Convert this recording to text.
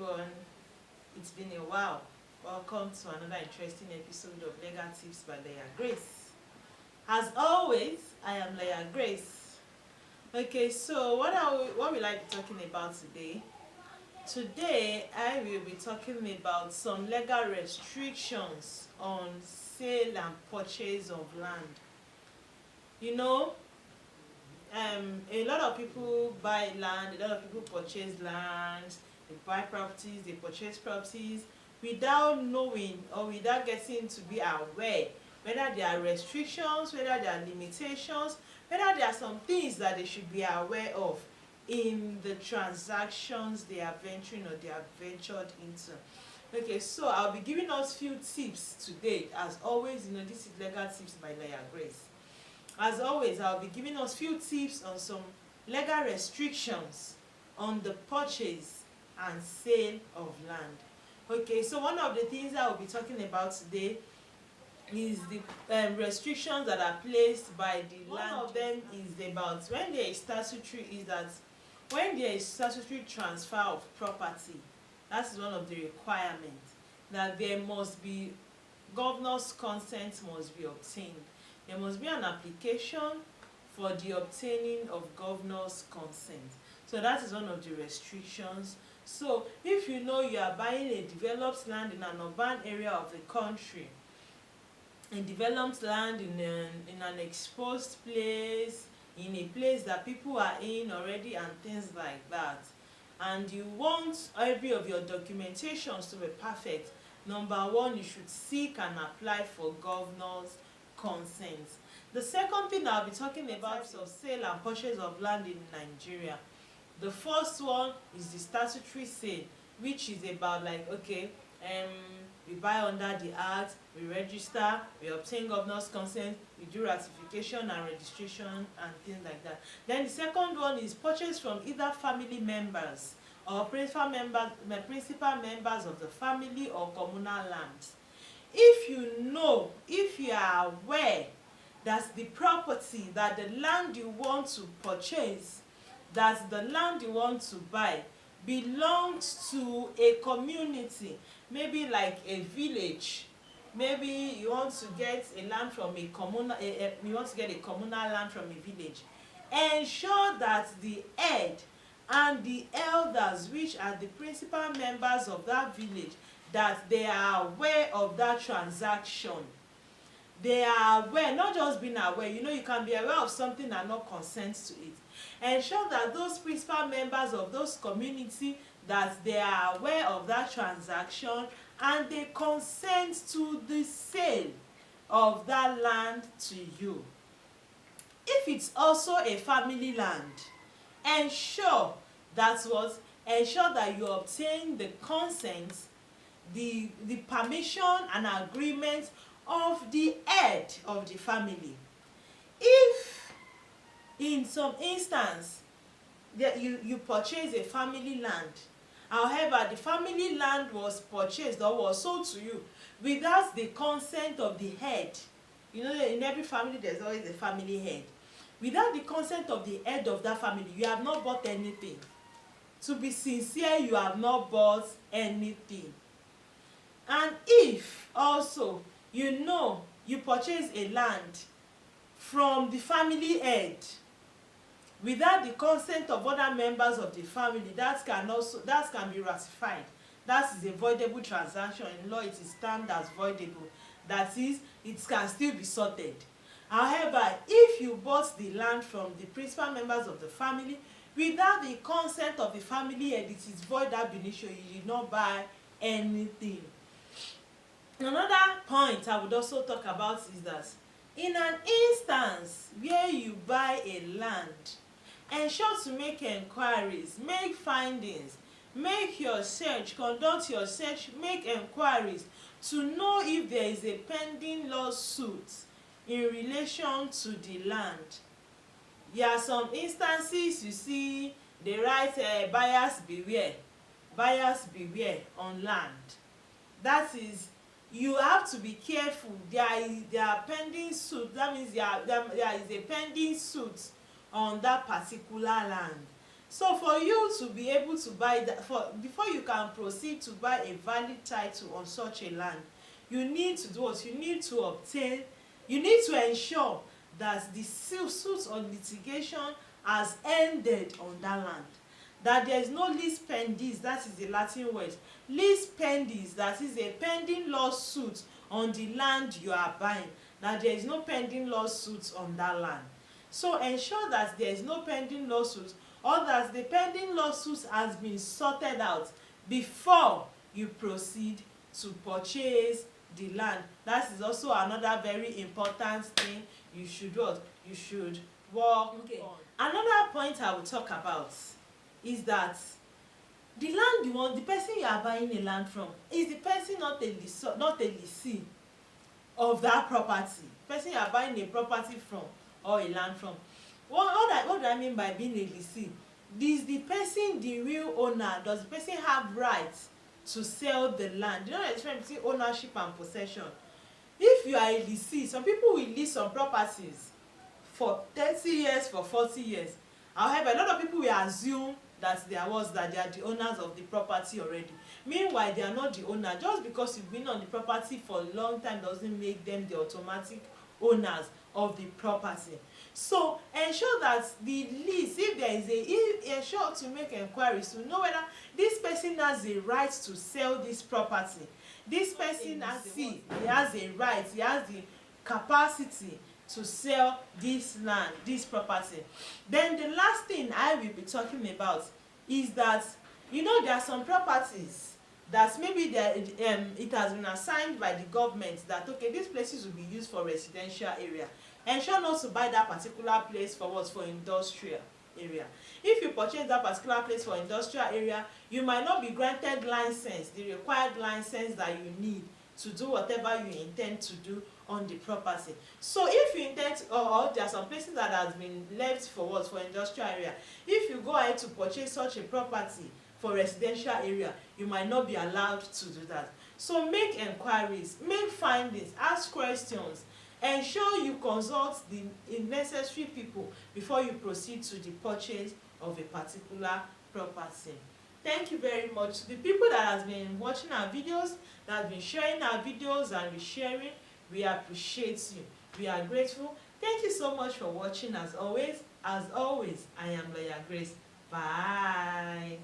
everyone. It's been a while. Welcome to another interesting episode of Legal Tips by Leah Grace. As always, I am Leah Grace. Okay, so what will I be talking about today? Today, I will be talking about some legal restrictions on sale and purchase of land. You know, a lot of people buy land, a lot of people purchase lands, they buy properties, they purchase properties without knowing or without getting to be aware whether there are restrictions, whether there are limitations, whether there are some things that they should be aware of in the transactions they are venturing or they are ventured into. Okay, so I'll be giving us few tips today. As always, this is Legal Tips by Leah Grace. As always, I'll be giving us few tips on some legal restrictions on the purchase and sale of land. Okay, so one of the things I will be talking about today is the restrictions that are placed by the land. One of them is about when there is statutory transfer of property. That is one of the requirements, that there must be governor's consent must be obtained. There must be an application for the obtaining of governor's consent. So that is one of the restrictions. So if you know you are buying a developed land in an urban area of the country, a developed land in an exposed place, in a place that people are in already and things like that, and you want every of your documentations to be perfect, number one, you should seek and apply for governor's consent. The second thing I'll be talking about is of sale and purchase of land in Nigeria. The first one is the statutory sale, which is about we buy under the act, we register, we obtain governor's consent, we do ratification and registration and things like that. Then the second one is purchase from either family members or principal members of the family or communal lands. If you are aware that the property, that the land you want to purchase, that the land you want to buy belongs to a community, maybe like a village, maybe you want to get a land from a communal land from a village, ensure that the head and the elders, which are the principal members of that village, that they are aware of that transaction. They are aware, not just being aware. You can be aware of something and not consent to it. Ensure that those principal members of those community, that they are aware of that transaction and they consent to the sale of that land to you. If it's also a family land, ensure that you obtain the consent, the permission and agreement of the head of the family. If in some instance that you purchase a family land, however the family land was purchased or was sold to you without the consent of the head, in every family there's always a family head. Without the consent of the head of that family, you have not bought anything. To be sincere, you have not bought anything. And if also you purchase a land from the family head without the consent of other members of the family, that can be ratified. That is a voidable transaction. In law, it is termed as voidable. That is, it can still be sorted. However, if you bought the land from the principal members of the family without the consent of the family head, it is void ab initio. You did not buy anything. Another point I would also talk about is that in an instance where you buy a land, ensure to make enquiries, make findings, make your search, conduct your search, make enquiries to know if there is a pending lawsuit in relation to the land. There are some instances you see they write buyers beware on land. That is, you have to be careful. There are pending suit. That means there is a pending suit on that particular land. So for you to be able to buy that, before you can proceed to buy a valid title on such a land, you need to do what? You need to obtain, you need to ensure that the suit or litigation has ended on that land, that there is no lis pendis, that is the Latin word. Lis pendis, that is a pending lawsuit on the land you are buying, that there is no pending lawsuit on that land. So ensure that there is no pending lawsuit, or that the pending lawsuit has been sorted out before you proceed to purchase the land. That is also another very important thing you should what? You should work on. Another point I will talk about is that the land you want, the person you are buying a land from, is the person not a lessee of that property. The person you are buying a property from or a land from. What do I mean by being a lessee? Is the person the real owner? Does the person have rights to sell the land? You know the difference between ownership and possession. If you are a lessee, some people will lease some properties for 30 years, for 40 years. However, a lot of people will assume that they are the owners of the property already. Meanwhile, they are not the owner. Just because you've been on the property for a long time doesn't make them the automatic owners of the property. So ensure that the lease, if there is ensure to make inquiries to know whether this person has a right to sell this property. This person he has a right, he has the capacity to sell this land, this property. Then the last thing I will be talking about is that, you know, there are some properties that maybe it has been assigned by the government that, okay, these places will be used for residential area. Ensure not to buy that particular place for what? For industrial area. If you purchase that particular place for industrial area, you might not be granted license, the required license that you need to do whatever you intend to do on the property. So if you intend to, or there are some places that has been left for what? For industrial area. If you go ahead to purchase such a property for residential area, you might not be allowed to do that. So make inquiries, make findings, ask questions, ensure you consult the necessary people before you proceed to the purchase of a particular property. Thank you very much to the people that has been watching our videos, that have been sharing our videos and resharing. We appreciate you. We are grateful. Thank you so much for watching as always. As always, I am Lawyer Grace. Bye.